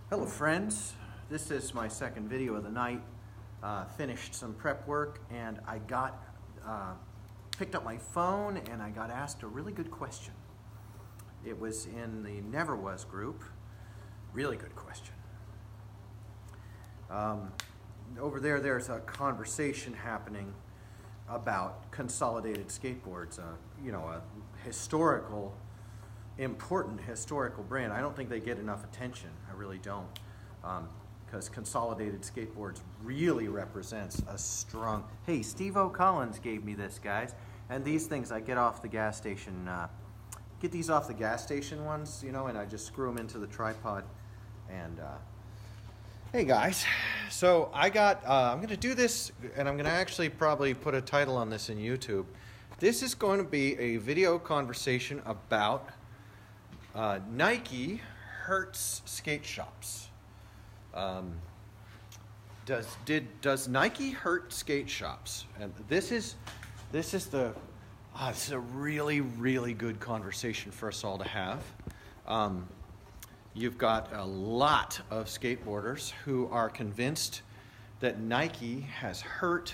Hello friends, this is my second video of the night. Finished some prep work and I picked up my phone and I got asked a really good question. It was in the Never Was group. Really good question. Over there's a conversation happening about Consolidated Skateboards, a important historical brand. I don't think they get enough attention. I really don't, because Consolidated Skateboards really represents a strong. Hey, Steve O'Collins gave me this, guys, and these things I get off the gas station. Get these off the gas station ones, and I just screw them into the tripod. And hey guys, so I'm gonna do this, and I'm gonna actually probably put a title on this in YouTube. This is going to be a video conversation about Nike hurts skate shops. Does Nike hurt skate shops? And this is a really good conversation for us all to have. You've got a lot of skateboarders who are convinced that Nike has hurt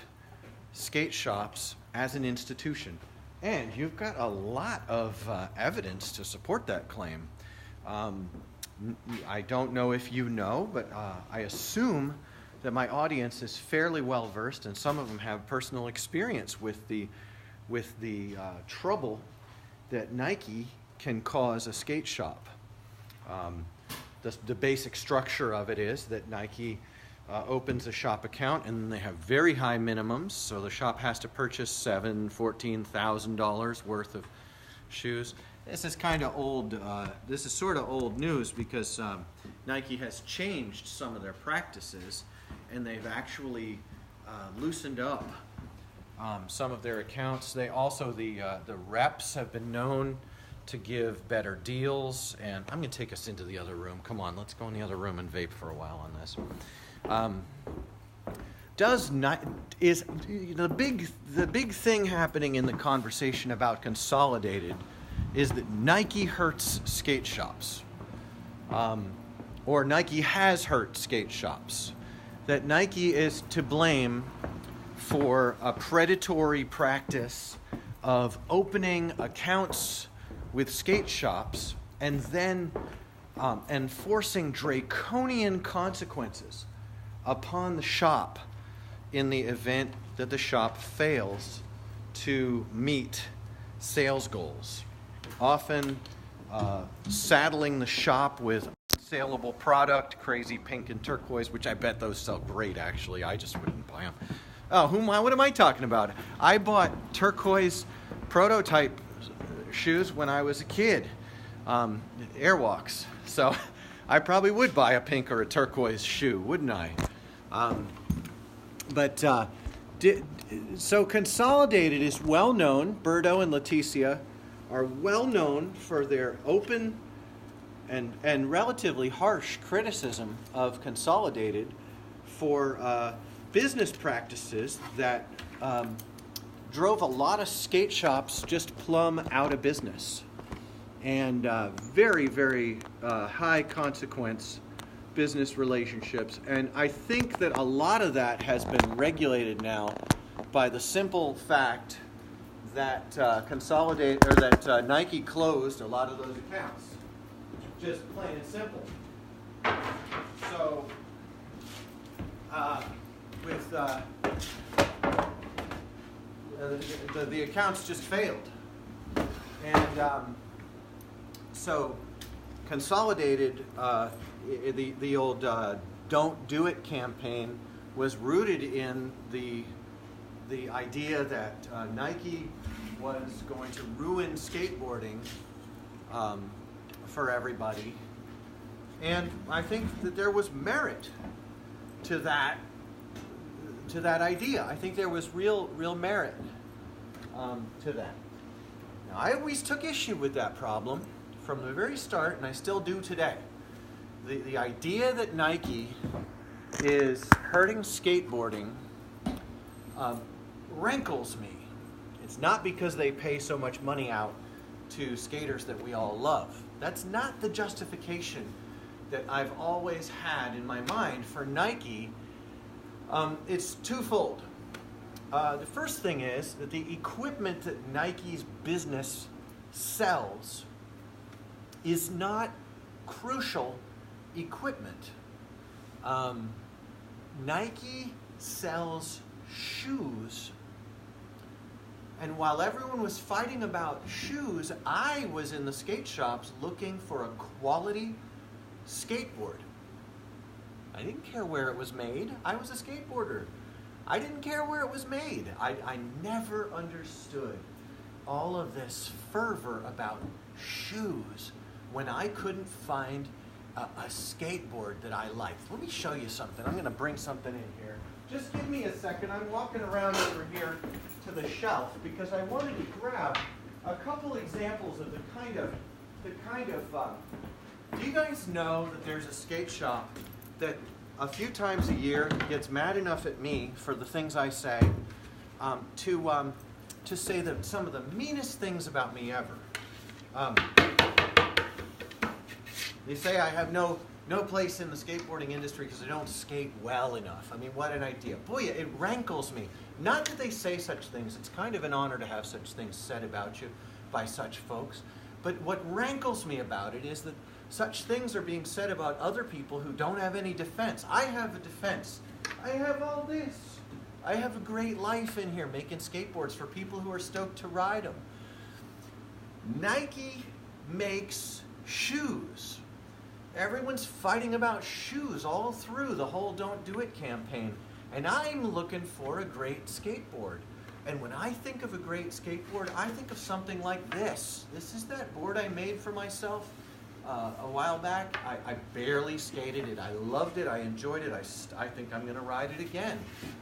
skate shops as an institution. And you've got a lot of evidence to support that claim. I don't know if you know, but I assume that my audience is fairly well versed, and some of them have personal experience with the trouble that Nike can cause a skate shop. The basic structure of it is that Nike opens a shop account, and they have very high minimums, so the shop has to purchase $14,000 worth of shoes. This is kind of old. This is sort of old news because Nike has changed some of their practices, and they've actually loosened up some of their accounts. They also the reps have been known to give better deals, and I'm going to take us into the other room. Come on, let's go in the other room and vape for a while on this. The big thing happening in the conversation about Consolidated is that Nike hurts skate shops, or Nike has hurt skate shops. That Nike is to blame for a predatory practice of opening accounts with skate shops and then enforcing draconian consequences upon the shop in the event that the shop fails to meet sales goals. Often saddling the shop with unsaleable product, crazy pink and turquoise, which I bet those sell great actually. I just wouldn't buy them. Oh, what am I talking about? I bought turquoise prototype shoes when I was a kid, Airwalks. So I probably would buy a pink or a turquoise shoe, wouldn't I? So Consolidated is well known. Berto and Leticia are well known for their open and relatively harsh criticism of Consolidated for business practices that drove a lot of skate shops just plumb out of business, and very high consequence business relationships. And I think that a lot of that has been regulated now by the simple fact that Nike closed a lot of those accounts, just plain and simple. So the accounts just failed, and so Consolidated, the old "Don't Do It" campaign was rooted in the idea that Nike was going to ruin skateboarding for everybody, and I think that there was merit to that idea. I think there was real merit to that. Now, I always took issue with that problem from the very start, and I still do today. The idea that Nike is hurting skateboarding rankles me. It's not because they pay so much money out to skaters that we all love. That's not the justification that I've always had in my mind for Nike, it's twofold. The first thing is that the equipment that Nike's business sells is not crucial equipment. Nike sells shoes. And while everyone was fighting about shoes, I was in the skate shops looking for a quality skateboard. I didn't care where it was made. I was a skateboarder. I didn't care where it was made. I never understood all of this fervor about shoes when I couldn't find a skateboard that I liked. Let me show you something. I'm going to bring something in here. Just give me a second. I'm walking around over here to the shelf because I wanted to grab a couple examples of the kind of. Do you guys know that there's a skate shop that a few times a year gets mad enough at me for the things I say to say that some of the meanest things about me ever. They say I have no place in the skateboarding industry because I don't skate well enough. I mean, what an idea. Boy, it rankles me. Not that they say such things. It's kind of an honor to have such things said about you by such folks. But what rankles me about it is that such things are being said about other people who don't have any defense. I have a defense. I have all this. I have a great life in here making skateboards for people who are stoked to ride them. Nike makes shoes. Everyone's fighting about shoes all through the whole Don't Do It campaign. And I'm looking for a great skateboard. And when I think of a great skateboard, I think of something like this. This is that board I made for myself a while back. I barely skated it. I loved it. I enjoyed it. I think I'm going to ride it again.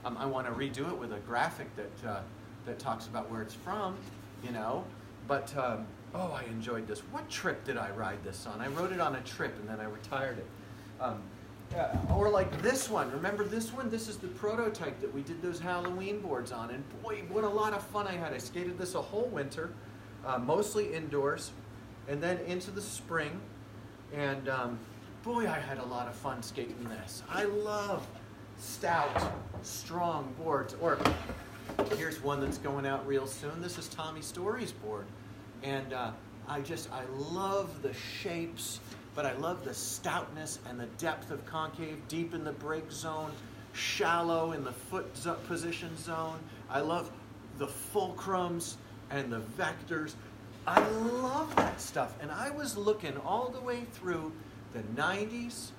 I want to redo it with a graphic that talks about where it's from, you know. But oh, I enjoyed this. What trip did I ride this on? I rode it on a trip and then I retired it. Or like this one. Remember this one? This is the prototype that we did those Halloween boards on. And boy, what a lot of fun I had. I skated this a whole winter, mostly indoors, and then into the spring. And boy, I had a lot of fun skating this. I love stout, strong boards. Or here's one that's going out real soon. This is Tommy Story's board. And I love the shapes, but I love the stoutness and the depth of concave, deep in the break zone, shallow in the foot position zone. I love the fulcrums and the vectors. I love that stuff. And I was looking all the way through the 90s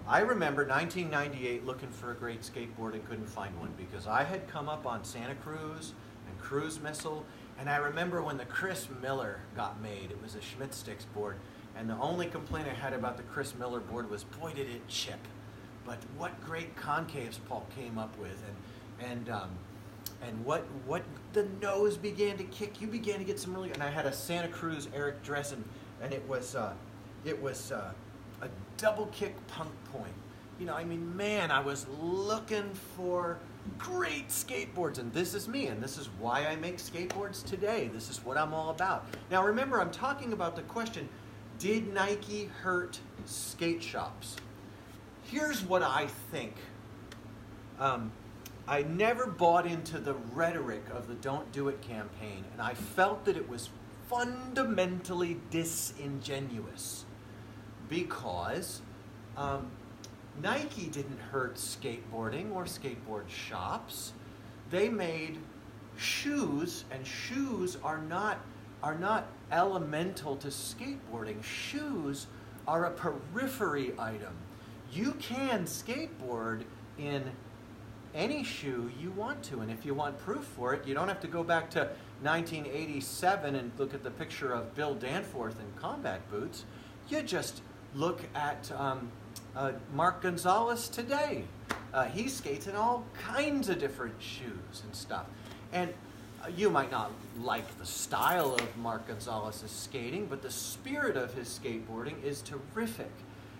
I remember 1998 looking for a great skateboard and couldn't find one because I had come up on Santa Cruz and Cruise Missile. And I remember when the Chris Miller got made, it was a Schmidt Sticks board. And the only complaint I had about the Chris Miller board was, boy, did it chip. But what great concaves Paul came up with. And what the nose began to kick. You began to get some really, and I had a Santa Cruz Eric Dressen, and it was a double kick punk point. You know, I mean, man, I was looking for great skateboards, and this is me, and this is why I make skateboards today. This is what I'm all about. Now, remember, I'm talking about the question, did Nike hurt skate shops? Here's what I think. I never bought into the rhetoric of the Don't Do It campaign, and I felt that it was fundamentally disingenuous because Nike didn't hurt skateboarding or skateboard shops. They made shoes, and shoes are not elemental to skateboarding. Shoes are a periphery item. You can skateboard in any shoe you want to, and if you want proof for it, you don't have to go back to 1987 and look at the picture of Bill Danforth in combat boots. You just look at Mark Gonzalez today. He skates in all kinds of different shoes and stuff. And you might not like the style of Mark Gonzalez's skating, but the spirit of his skateboarding is terrific.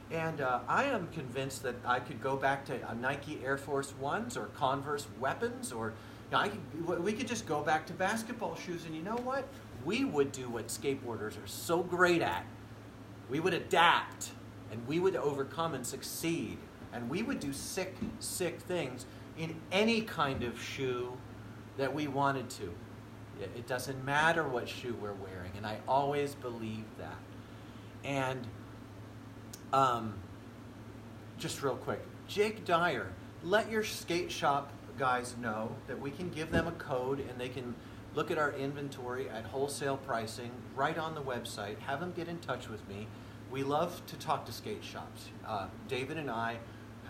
And I am convinced that I could go back to Nike Air Force Ones or Converse Weapons, or we could just go back to basketball shoes. And you know what? We would do what skateboarders are so great at. We would adapt, and we would overcome and succeed. And we would do sick things in any kind of shoe that we wanted to. It doesn't matter what shoe we're wearing, and I always believed that. And just real quick, Jake Dyer, let your skate shop guys know that we can give them a code and they can look at our inventory at wholesale pricing right on the website. Have them get in touch with me. We love to talk to skate shops. David and I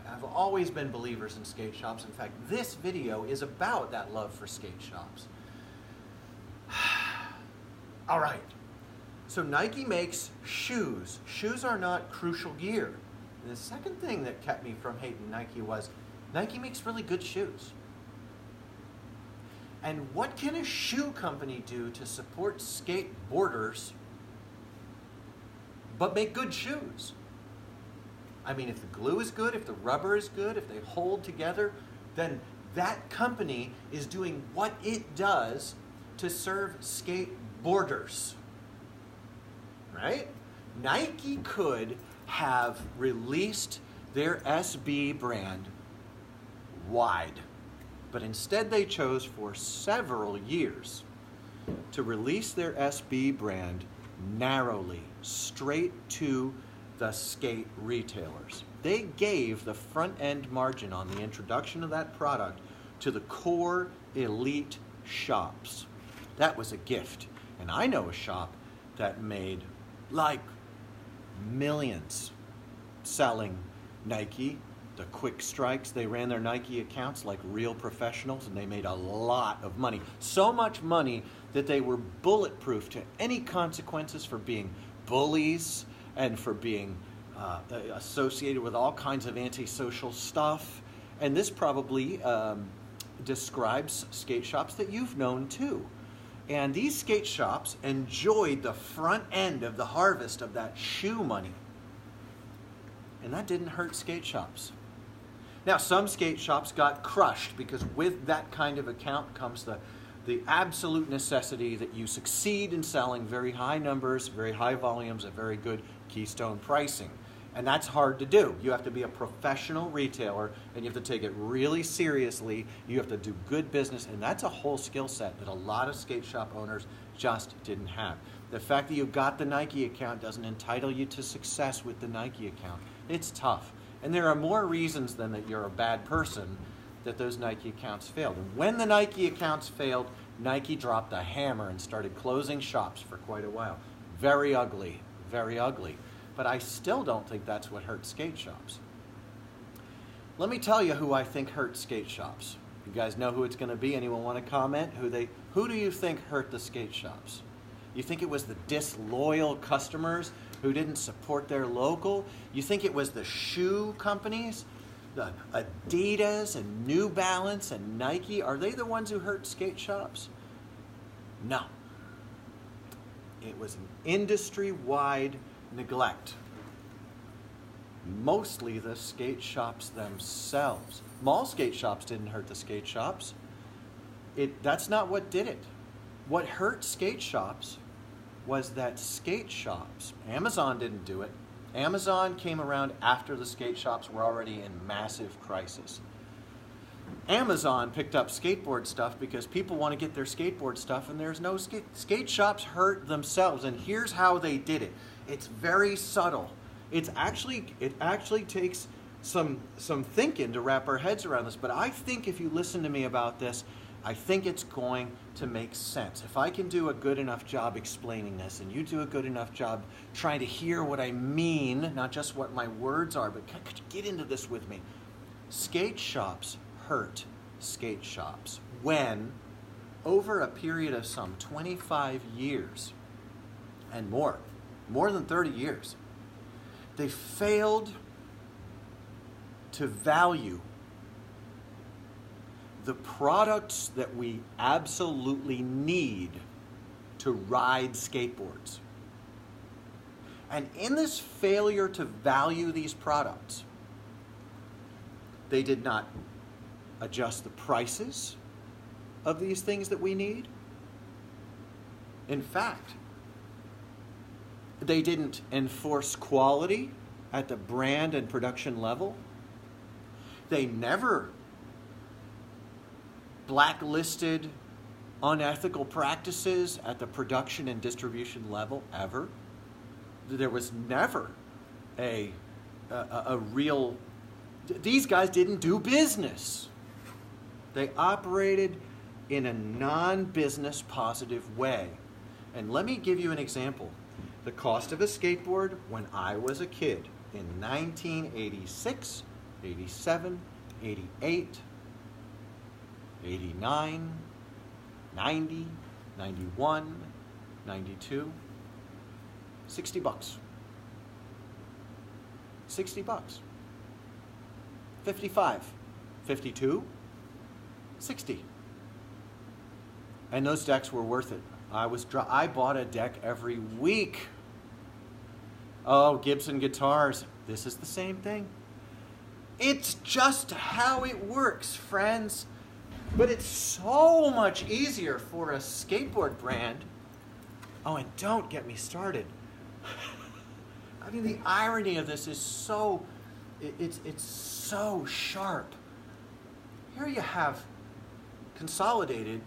have always been believers in skate shops. In fact, this video is about that love for skate shops. All right. So Nike makes shoes. Shoes are not crucial gear. And the second thing that kept me from hating Nike was Nike makes really good shoes. And what can a shoe company do to support skateboarders but make good shoes? I mean, if the glue is good, if the rubber is good, if they hold together, then that company is doing what it does to serve skateboarders. Right? Nike could have released their SB brand wide, but instead they chose for several years to release their SB brand narrowly, straight to the skate retailers. They gave the front end margin on the introduction of that product to the core elite shops. That was a gift. And I know a shop that made like millions selling Nike, the quick strikes. They ran their Nike accounts like real professionals, and they made a lot of money. So much money that they were bulletproof to any consequences for being bullies and for being associated with all kinds of antisocial stuff. And this probably describes skate shops that you've known too. And these skate shops enjoyed the front end of the harvest of that shoe money. And that didn't hurt skate shops. Now, some skate shops got crushed because with that kind of account comes the absolute necessity that you succeed in selling very high numbers, very high volumes at very good keystone pricing. And that's hard to do. You have to be a professional retailer, and you have to take it really seriously. You have to do good business, and that's a whole skill set that a lot of skate shop owners just didn't have. The fact that you got the Nike account doesn't entitle you to success with the Nike account. It's tough. And there are more reasons than that you're a bad person that those Nike accounts failed. And when the Nike accounts failed, Nike dropped the hammer and started closing shops for quite a while. Very ugly, very ugly. But I still don't think that's what hurt skate shops. Let me tell you who I think hurt skate shops. You guys know who it's going to be? Anyone want to comment? Who do you think hurt the skate shops? You think it was the disloyal customers who didn't support their local? You think it was the shoe companies? The Adidas and New Balance and Nike? Are they the ones who hurt skate shops? No. It was an industry-wide neglect. Mostly the skate shops themselves. Mall skate shops didn't hurt the skate shops. That's not what did it. What hurt skate shops was that skate shops, Amazon didn't do it. Amazon came around after the skate shops were already in massive crisis. Amazon picked up skateboard stuff because people want to get their skateboard stuff, and there's no skate shops hurt themselves. And here's how they did it. It's very subtle. It actually takes some thinking to wrap our heads around this. But I think if you listen to me about this, I think it's going to make sense. If I can do a good enough job explaining this, and you do a good enough job trying to hear what I mean, not just what my words are, but could you get into this with me? Skate shops hurt skate shops when, over a period of some 25 years and more than 30 years, they failed to value the products that we absolutely need to ride skateboards. And in this failure to value these products, they did not adjust the prices of these things that we need. In fact, They didn't enforce quality at the brand and production level. They never blacklisted unethical practices at the production and distribution level, ever. There was never a real... These guys didn't do business. They operated in a non-business positive way. And let me give you an example. The cost of a skateboard when I was a kid in 1986, 87, 88, 89, 90, 91, 92, $60. $60. 55, 52, 60. And those decks were worth it. I bought a deck every week. Oh, Gibson guitars. This is the same thing. It's just how it works, friends. But it's so much easier for a skateboard brand. Oh, and don't get me started. I mean, the irony of this is so, it's so sharp. Here you have Consolidated,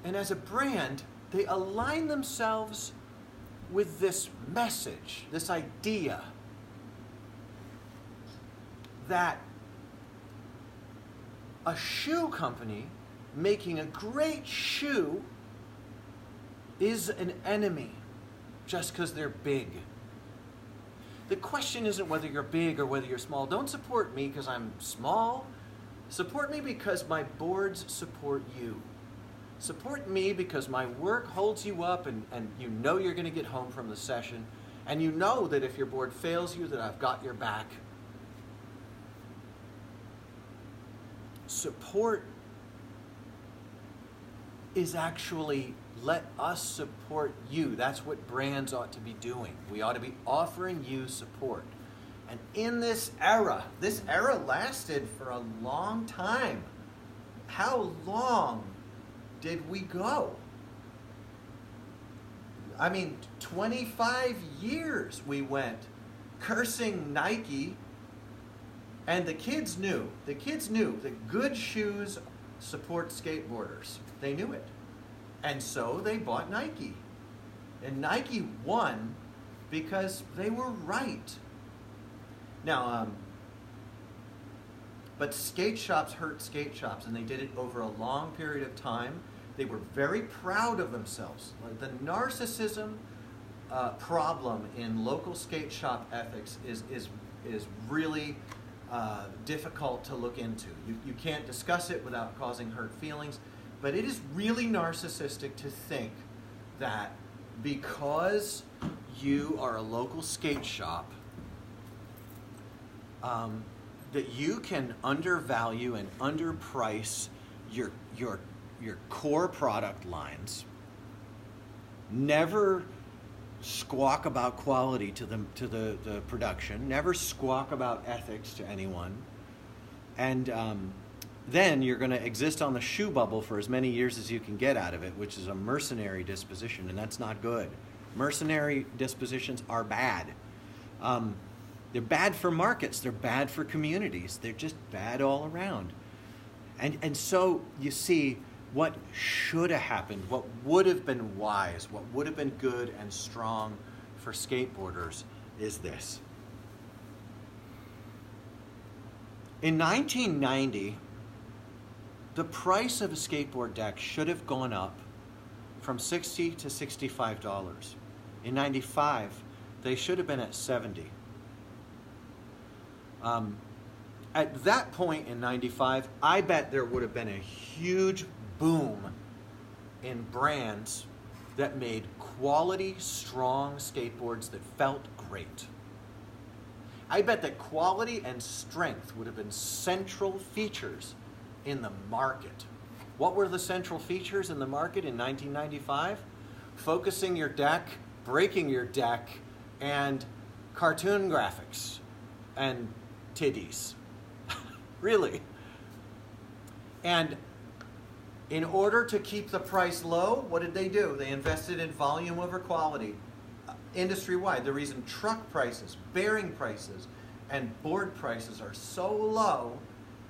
and as a brand, they align themselves with this message, this idea that a shoe company making a great shoe is an enemy just because they're big. The question isn't whether you're big or whether you're small. Don't support me because I'm small. Support me because my boards support you. Support me because my work holds you up and you know you're going to get home from the session, and you know that if your board fails you that I've got your back. Support is actually let us support you. That's what brands ought to be doing. We ought to be offering you support. And in this era lasted for a long time. How long did we go? I mean, 25 years we went cursing Nike, and the kids knew that good shoes support skateboarders. They knew it. And so they bought Nike. And Nike won because they were right. Now, but skate shops hurt skate shops, and they did it over a long period of time. They were very proud of themselves. Like the narcissism problem in local skate shop ethics is really difficult to look into. You can't discuss it without causing hurt feelings, but it is really narcissistic to think that because you are a local skate shop, that you can undervalue and underprice your core product lines, never squawk about quality to the production, never squawk about ethics to anyone, and then you're going to exist on the shoe bubble for as many years as you can get out of it, which is a mercenary disposition, and that's not good. Mercenary dispositions are bad. They're bad for markets. They're bad for communities. They're just bad all around. And so you see what should have happened, what would have been wise, what would have been good and strong for skateboarders is this. In 1990, the price of a skateboard deck should have gone up from $60 to $65. In 95, they should have been at $70. At that point in 95, I bet there would have been a huge boom in brands that made quality, strong skateboards that felt great. I bet that quality and strength would have been central features in the market. What were the central features in the market in 1995? Focusing your deck, breaking your deck, and cartoon graphics and titties. Really. And in order to keep the price low, what did they do? They invested in volume over quality. industry-wide. The reason truck prices, bearing prices, and board prices are so low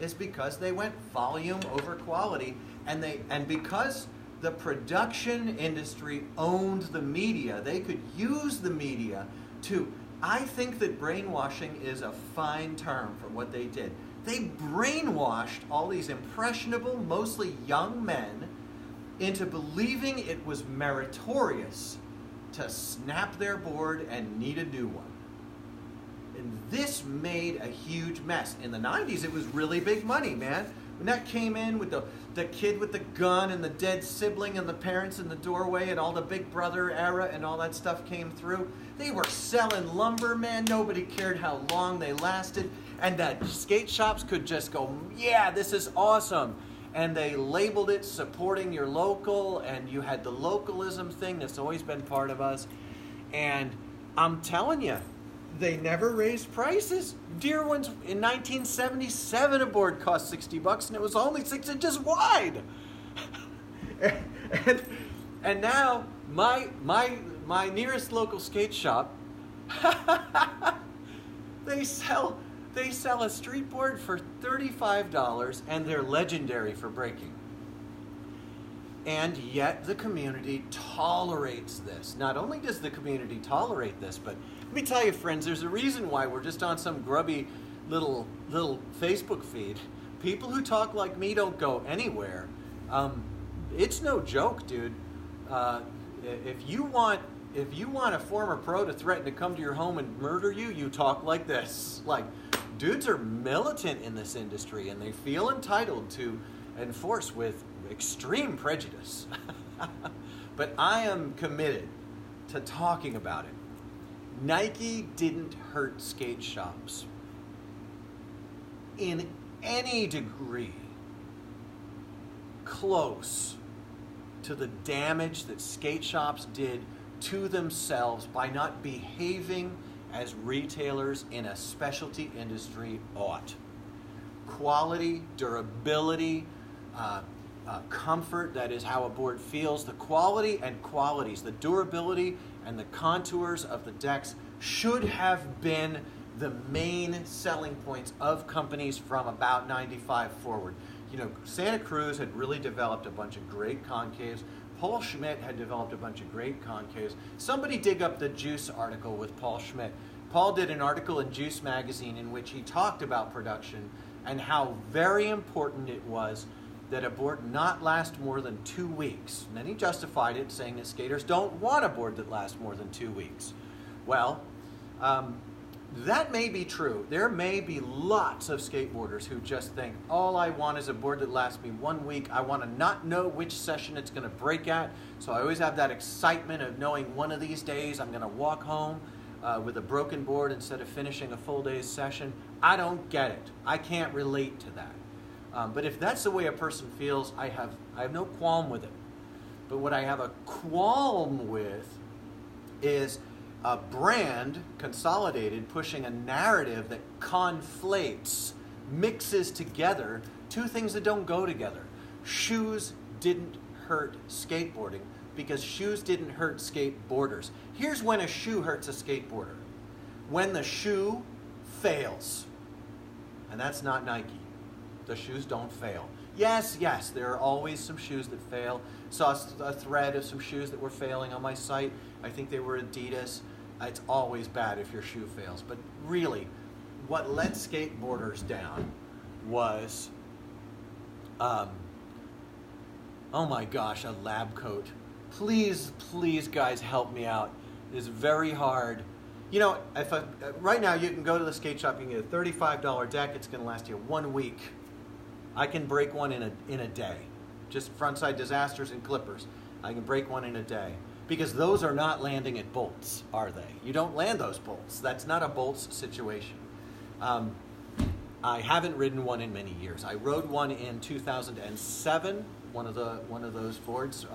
is because they went volume over quality, and because the production industry owned the media, they could use the media to, I think that brainwashing is a fine term for what they did. They brainwashed all these impressionable, mostly young men into believing it was meritorious to snap their board and need a new one. And this made a huge mess. In the 90s, it was really big money, man. When that came in with the kid with the gun and the dead sibling and the parents in the doorway and all the Big Brother era and all that stuff came through, they were selling lumber, man. Nobody cared how long they lasted. And the skate shops could just go, yeah, this is awesome. And they labeled it supporting your local, and you had the localism thing that's always been part of us. And I'm telling you, they never raised prices. Deer ones in 1977, a board cost $60 and it was only 6 inches wide. and now my nearest local skate shop, they sell a street board for $35 and they're legendary for breaking. And yet the community tolerates this. Not only does the community tolerate this, but let me tell you, friends, there's a reason why we're just on some grubby little Facebook feed. People who talk like me don't go anywhere. It's no joke, dude. If you want a former pro to threaten to come to your home and murder you, you talk like this. Like, dudes are militant in this industry, and they feel entitled to enforce with extreme prejudice. But I am committed to talking about it. Nike didn't hurt skate shops in any degree close to the damage that skate shops did to themselves by not behaving as retailers in a specialty industry ought. Quality, durability, comfort, that is how a board feels. The quality and qualities, the durability and the contours of the decks should have been the main selling points of companies from about 95 forward. You know, Santa Cruz had really developed a bunch of great concaves. Paul Schmidt had developed a bunch of great concaves. Somebody dig up the Juice article with Paul Schmidt. Paul did an article in Juice magazine in which he talked about production and how very important it was that a board not last more than 2 weeks. And then he justified it, saying that skaters don't want a board that lasts more than 2 weeks. Well, that may be true. There may be lots of skateboarders who just think, all I want is a board that lasts me 1 week. I want to not know which session it's going to break at, so I always have that excitement of knowing one of these days I'm going to walk home with a broken board instead of finishing a full day's session. I don't get it. I can't relate to that. But if that's the way a person feels, I have no qualm with it. But what I have a qualm with is a brand, Consolidated, pushing a narrative that conflates, mixes together two things that don't go together. Shoes didn't hurt skateboarding because shoes didn't hurt skateboarders. Here's when a shoe hurts a skateboarder. When the shoe fails. And that's not Nike. The shoes don't fail. Yes, there are always some shoes that fail. Saw a thread of some shoes that were failing on my site. I think they were Adidas. It's always bad if your shoe fails. But really, what let skateboarders down was, oh my gosh, a lab coat. Please, guys, help me out. It is very hard. You know, right now you can go to the skate shop, you can get a $35 deck. It's going to last you 1 week. I can break one in a day. Just frontside disasters and clippers. I can break one in a day. Because those are not landing at bolts, are they? You don't land those bolts. That's not a bolts situation. I haven't ridden one in many years. I rode one in 2007, one of those boards,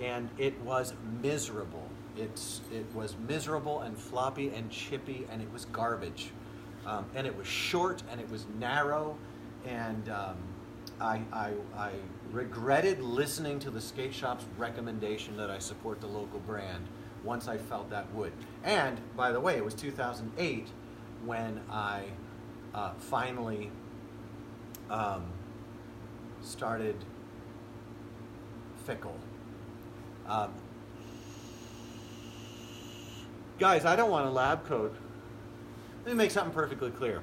and it was miserable. It was miserable and floppy and chippy, and it was garbage. And it was short, and it was narrow, and I regretted listening to the skate shop's recommendation that I support the local brand once I felt that wood. And, by the way, it was 2008 when I finally started Fickle. Guys, I don't want a lab coat. Let me make something perfectly clear.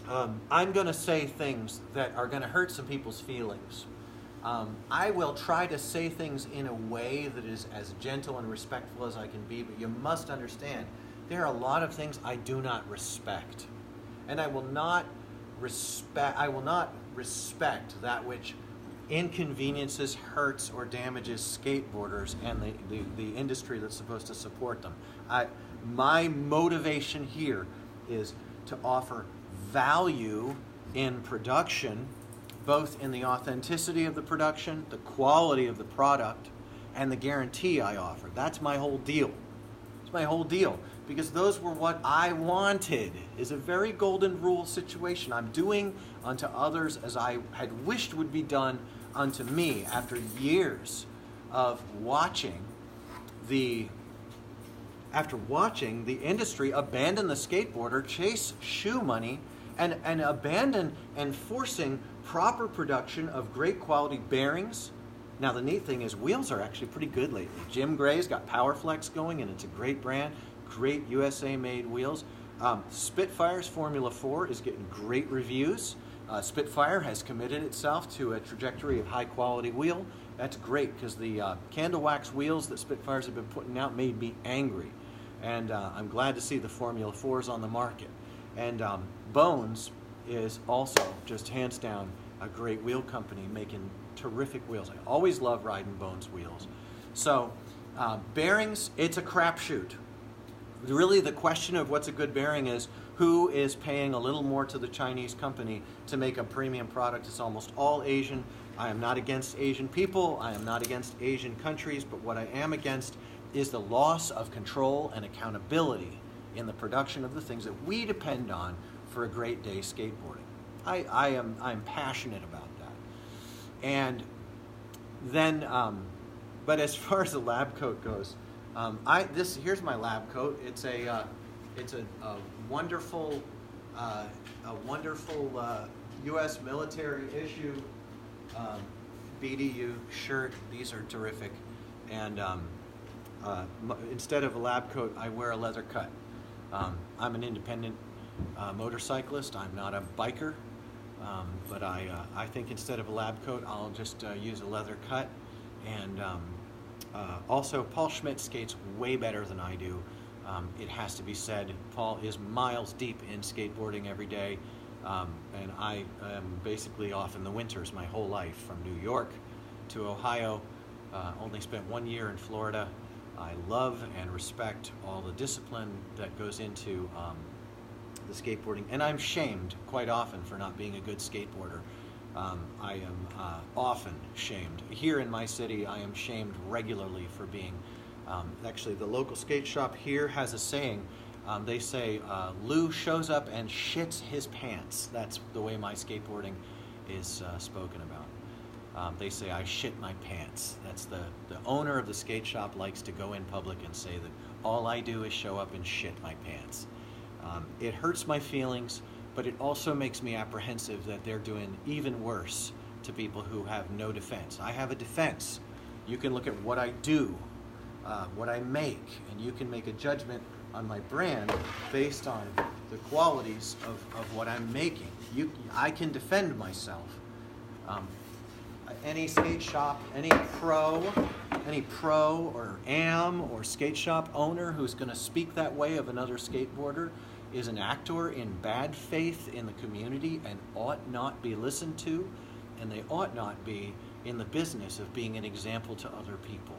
I'm going to say things that are going to hurt some people's feelings. I will try to say things in a way that is as gentle and respectful as I can be, but you must understand, there are a lot of things I do not respect. And I will not respect that which inconveniences, hurts, or damages skateboarders and the industry that's supposed to support them. My motivation here is to offer value in production, both in the authenticity of the production, the quality of the product, and the guarantee I offer. That's my whole deal. It's my whole deal. Because those were what I wanted. Is a very golden rule situation. I'm doing unto others as I had wished would be done unto me after years of watching the industry abandon the skateboarder, chase shoe money, and abandon enforcing proper production of great quality bearings. Now the neat thing is wheels are actually pretty good lately. Jim Gray's got PowerFlex going, and it's a great brand. Great USA-made wheels. Spitfire's Formula 4 is getting great reviews. Spitfire has committed itself to a trajectory of high-quality wheel. That's great, because the candle wax wheels that Spitfires have been putting out made me angry. And I'm glad to see the Formula 4s on the market. And Bones is also just hands down a great wheel company making terrific wheels. I always love riding Bones wheels. So bearings, it's a crapshoot. Really, the question of what's a good bearing is who is paying a little more to the Chinese company to make a premium product. It's almost all Asian. I am not against Asian people. I am not against Asian countries. But what I am against is the loss of control and accountability in the production of the things that we depend on for a great day skateboarding. I'm passionate about that. And then, but as far as the lab coat goes, here's my lab coat. It's a wonderful U.S. military issue BDU shirt. These are terrific. And instead of a lab coat, I wear a leather cut. I'm an independent motorcyclist. I'm not a biker, but I think instead of a lab coat, I'll just use a leather cut. And also, Paul Schmidt skates way better than I do. It has to be said, Paul is miles deep in skateboarding every day, and I am basically off in the winters my whole life, from New York to Ohio. Only spent 1 year in Florida. I love and respect all the discipline that goes into the skateboarding, and I'm shamed quite often for not being a good skateboarder. I am often shamed. Here in my city, I am shamed regularly for being, actually the local skate shop here has a saying, they say, Lou shows up and shits his pants. That's the way my skateboarding is spoken about. They say I shit my pants. That's the owner of the skate shop likes to go in public and say that all I do is show up and shit my pants. It hurts my feelings, but it also makes me apprehensive that they're doing even worse to people who have no defense. I have a defense. You can look at what I do, what I make, and you can make a judgment on my brand based on the qualities of what I'm making. I can defend myself. Any skate shop, any pro or am or skate shop owner who's going to speak that way of another skateboarder is an actor in bad faith in the community and ought not be listened to, and they ought not be in the business of being an example to other people.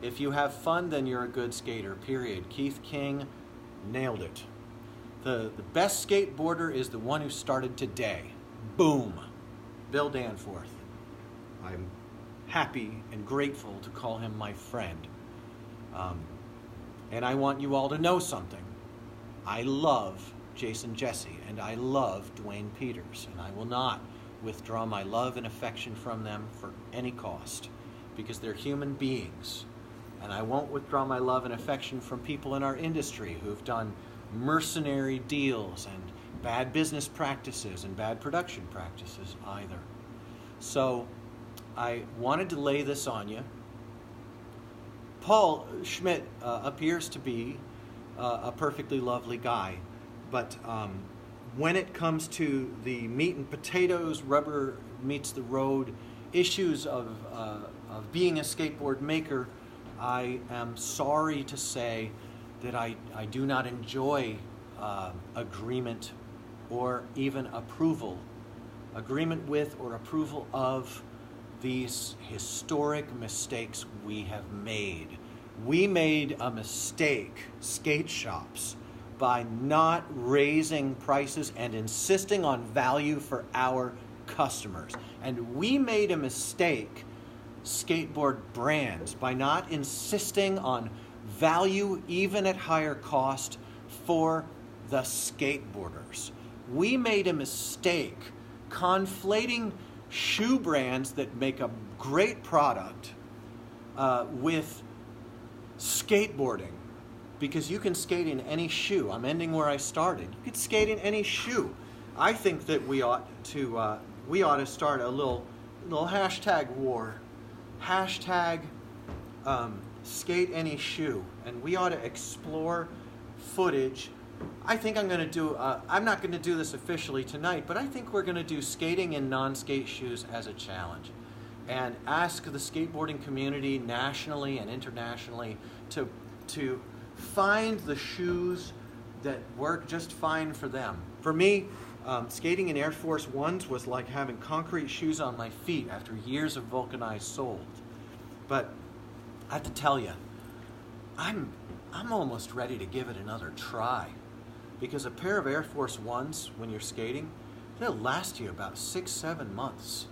If you have fun, then you're a good skater, period. Keith King nailed it. The best skateboarder is the one who started today. Boom. Bill Danforth. I'm happy and grateful to call him my friend. And I want you all to know something. I love Jason Jesse, and I love Dwayne Peters, and I will not withdraw my love and affection from them for any cost, because they're human beings, And I won't withdraw my love and affection from people in our industry who've done mercenary deals and bad business practices and bad production practices either. So I wanted to lay this on you. Paul Schmidt appears to be a perfectly lovely guy, but when it comes to the meat and potatoes, rubber meets the road issues of being a skateboard maker, I am sorry to say that I do not enjoy agreement or even approval. Agreement with or approval of these historic mistakes we have made. We made a mistake, skate shops, by not raising prices and insisting on value for our customers. And we made a mistake, skateboard brands, by not insisting on value even at higher cost for the skateboarders. We made a mistake conflating shoe brands that make a great product with skateboarding, because you can skate in any shoe. I'm ending where I started. You could skate in any shoe. I think that we ought to start a little hashtag war. Hashtag skate any shoe. And we ought to explore footage. I think I'm going to do, I'm not going to do this officially tonight, but I think we're going to do skating in non-skate shoes as a challenge. And ask the skateboarding community nationally and internationally to find the shoes that work just fine for them. For me, skating in Air Force Ones was like having concrete shoes on my feet after years of vulcanized soles. But I have to tell you, I'm almost ready to give it another try, because a pair of Air Force Ones, when you're skating, they'll last you about 6-7 months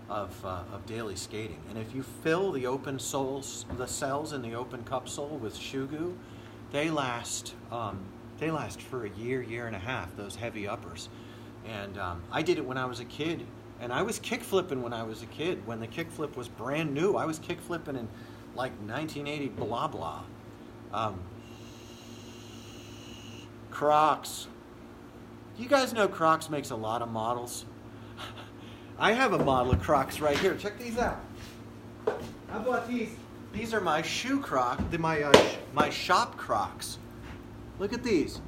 of daily skating. And if you fill the open soles, the cells in the open cup sole with shoe goo, they last for a year and a half, those heavy uppers. And I did it when I was a kid, and I was kick flipping when I was a kid. When the kick flip was brand new, I was kick flipping in like 1980 blah blah. Crocs. You guys know Crocs makes a lot of models? I have a model of Crocs right here. Check these out. I bought these. These are my shoe Crocs, my shop Crocs. Look at these.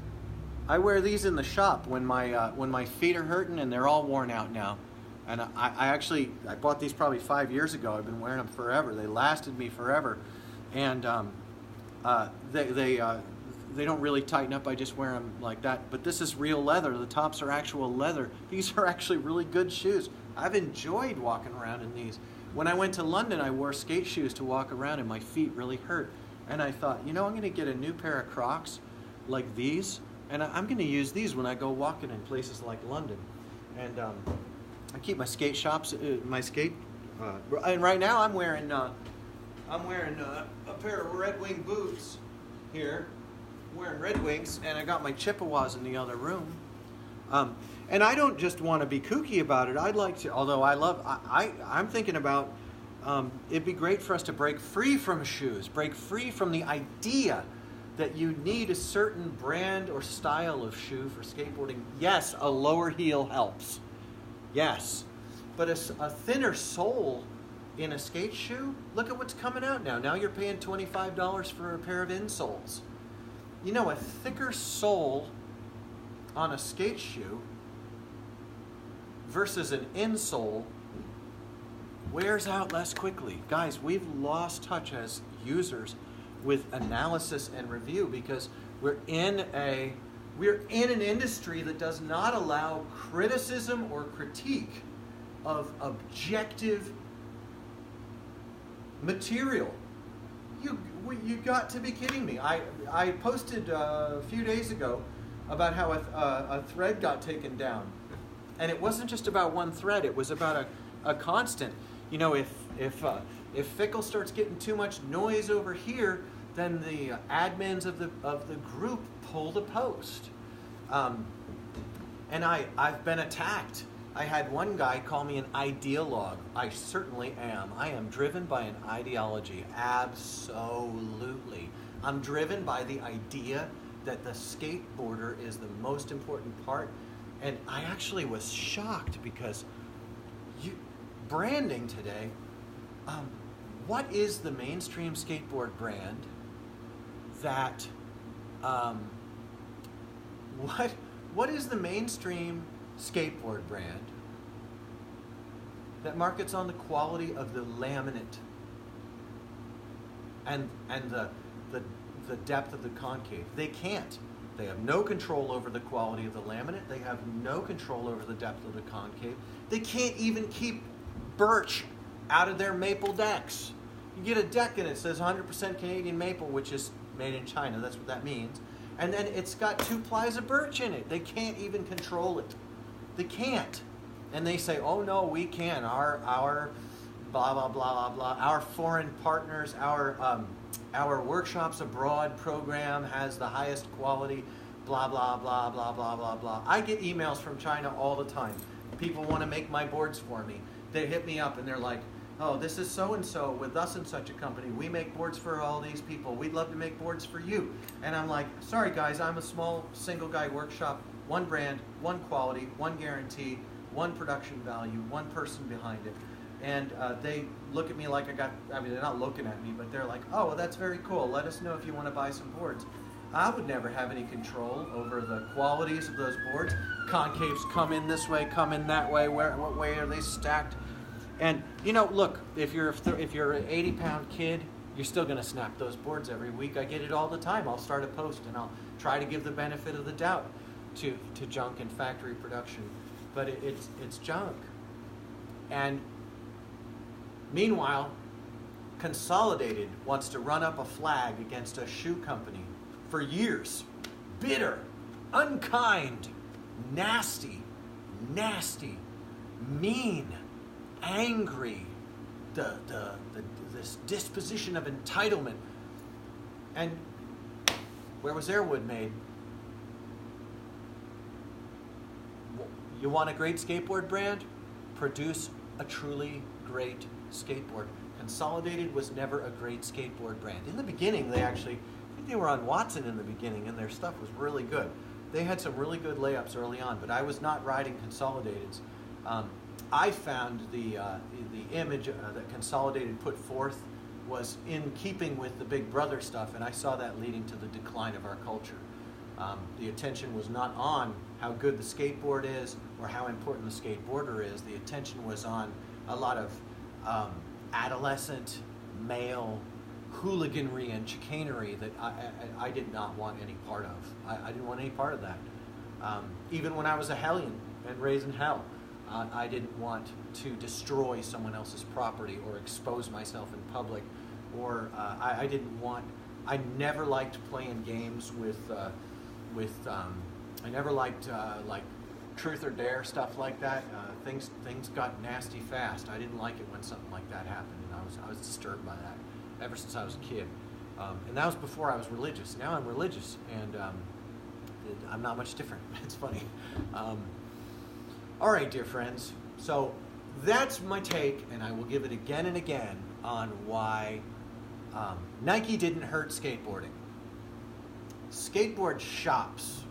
I wear these in the shop when my feet are hurting, and they're all worn out now. And I bought these probably 5 years ago. I've been wearing them forever. They lasted me forever, and they don't really tighten up. I just wear them like that. But this is real leather. The tops are actual leather. These are actually really good shoes. I've enjoyed walking around in these. When I went to London, I wore skate shoes to walk around, and my feet really hurt. And I thought, I'm going to get a new pair of Crocs like these, and I'm going to use these when I go walking in places like London. And I keep my skate shops, and right now I'm wearing a pair of Red Wing boots here. I'm wearing Red Wings, and I got my Chippewas in the other room. And I don't just want to be kooky about it. I'd like to, although I'm thinking about, it'd be great for us to break free from shoes, break free from the idea that you need a certain brand or style of shoe for skateboarding. Yes, a lower heel helps. Yes. But a thinner sole in a skate shoe, look at what's coming out now. Now you're paying $25 for a pair of insoles. A thicker sole on a skate shoe versus an insole wears out less quickly. Guys, we've lost touch as users with analysis and review, because we're in an industry that does not allow criticism or critique of objective material. You got to be kidding me. I posted a few days ago about how a thread got taken down. And it wasn't just about one thread, it was about a constant. If Fickle starts getting too much noise over here, then the admins of the group pull the post. And I've been attacked I had one guy call me an ideologue. I certainly am. I am driven by an ideology. Absolutely. I'm driven by the idea that the skateboarder is the most important part. And I actually was shocked because branding today, what is the mainstream skateboard brand that, what is the mainstream skateboard brand that markets on the quality of the laminate and the depth of the concave? They can't. They have no control over the quality of the laminate. They have no control over the depth of the concave. They can't even keep birch out of their maple decks. You get a deck and it says 100% Canadian maple, which is made in China. That's what that means. And then it's got 2 plies of birch in it. They can't even control it. They can't. And they say, oh no, we can. Our blah, blah, blah, blah, blah. Our foreign partners, our workshops abroad program has the highest quality, blah, blah, blah, blah, blah, blah, blah. I get emails from China all the time. People want to make my boards for me. They hit me up and they're like, oh, this is so-and-so with us and such a company. We make boards for all these people. We'd love to make boards for you. And I'm like, sorry guys, I'm a small single guy workshop, one brand, one quality, one guarantee, one production value, one person behind it. And they look at me like they're not looking at me, but they're like, oh, well, that's very cool. Let us know if you want to buy some boards. I would never have any control over the qualities of those boards. Concaves come in this way, come in that way. What way are they stacked? And, you know, look, if you're an 80-pound kid, you're still going to snap those boards every week. I get it all the time. I'll start a post and I'll try to give the benefit of the doubt to junk and factory production. But it's junk. And meanwhile, Consolidated wants to run up a flag against a shoe company for years. Bitter, unkind, nasty, mean, angry, this disposition of entitlement. And where was Airwood made? You want a great skateboard brand? Produce a truly great skateboard. Consolidated was never a great skateboard brand. In the beginning, I think they were on Watson in the beginning, and their stuff was really good. They had some really good layups early on, but I was not riding Consolidateds. I found the image that Consolidated put forth was in keeping with the Big Brother stuff, and I saw that leading to the decline of our culture. The attention was not on how good the skateboard is or how important the skateboarder is. The attention was on a lot of adolescent male hooliganry and chicanery that I did not want any part of. I didn't want any part of that. Even when I was a hellion and raised in hell, I didn't want to destroy someone else's property or expose myself in public, or I never liked playing games I never liked like truth or dare, stuff like that. Things got nasty fast. I didn't like it when something like that happened, and I was disturbed by that ever since I was a kid. And that was before I was religious. Now I'm religious, and I'm not much different. It's funny. All right, dear friends. So that's my take, and I will give it again and again on why Nike didn't hurt skateboarding. Skateboard shops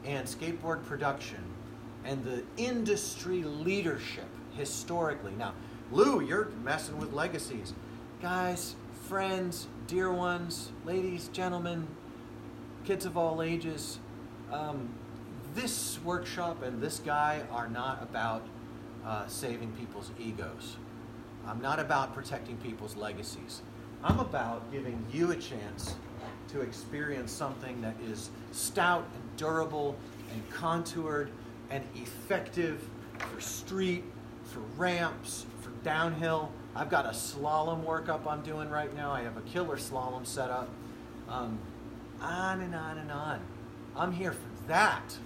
and skateboard production and the industry leadership historically. Now, Lou, you're messing with legacies. Guys, friends, dear ones, ladies, gentlemen, kids of all ages, this workshop and this guy are not about saving people's egos. I'm not about protecting people's legacies. I'm about giving you a chance to experience something that is stout and durable and contoured and effective for street, for ramps, for downhill. I've got a slalom workup I'm doing right now. I have a killer slalom set up. On and on and on. I'm here for that.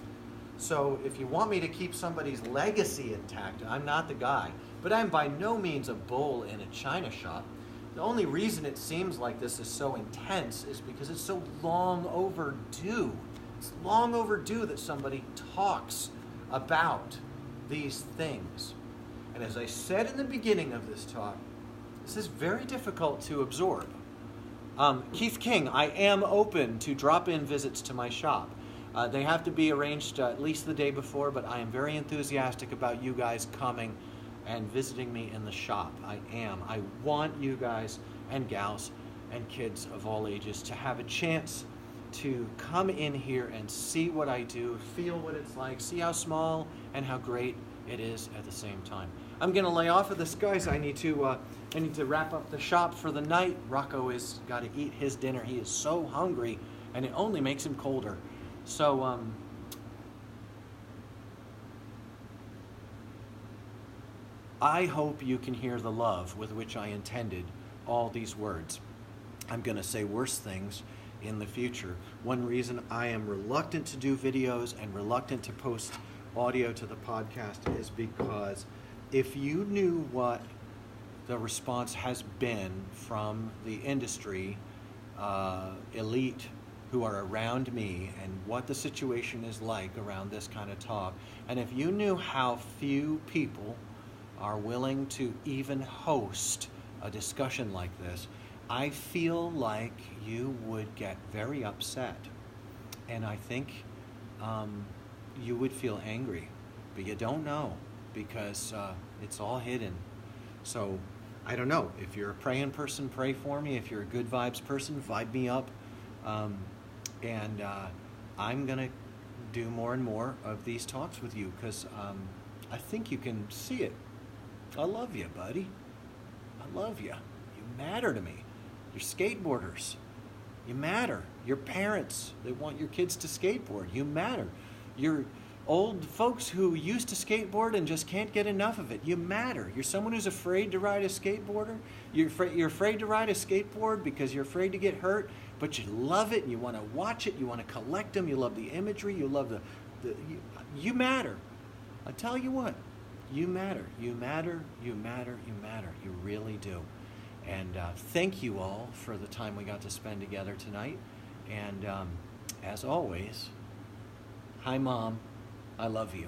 So if you want me to keep somebody's legacy intact, I'm not the guy. But I'm by no means a bull in a china shop. The only reason it seems like this is so intense is because it's so long overdue. It's long overdue that somebody talks about these things. And as I said in the beginning of this talk, this is very difficult to absorb. Keith King, I am open to drop-in visits to my shop. They have to be arranged at least the day before, but I am very enthusiastic about you guys coming and visiting me in the shop. I am. I want you guys and gals and kids of all ages to have a chance to come in here and see what I do, feel what it's like, see how small and how great it is at the same time. I'm going to lay off of this, guys. I need to wrap up the shop for the night. Rocco has got to eat his dinner. He is so hungry, and it only makes him colder. So, I hope you can hear the love with which I intended all these words. I'm going to say worse things in the future. One reason I am reluctant to do videos and reluctant to post audio to the podcast is because if you knew what the response has been from the industry, elite who are around me, and what the situation is like around this kind of talk, and if you knew how few people are willing to even host a discussion like this, I feel like you would get very upset. And I think you would feel angry, but you don't know because it's all hidden. So I don't know. If you're a praying person, pray for me. If you're a good vibes person, vibe me up. And I'm going to do more and more of these talks with you because I think you can see it. I love you, buddy. I love you. You matter to me. You're skateboarders. You matter. You're parents that want your kids to skateboard. You matter. You're old folks who used to skateboard and just can't get enough of it. You matter. You're someone who's afraid to ride a skateboarder. You're afraid to ride a skateboard because you're afraid to get hurt, but you love it and you want to watch it. You want to collect them. You love the imagery. You love you matter. I tell you what, you matter. You matter. You matter. You matter. You really do. And thank you all for the time we got to spend together tonight. And as always, hi, Mom. I love you.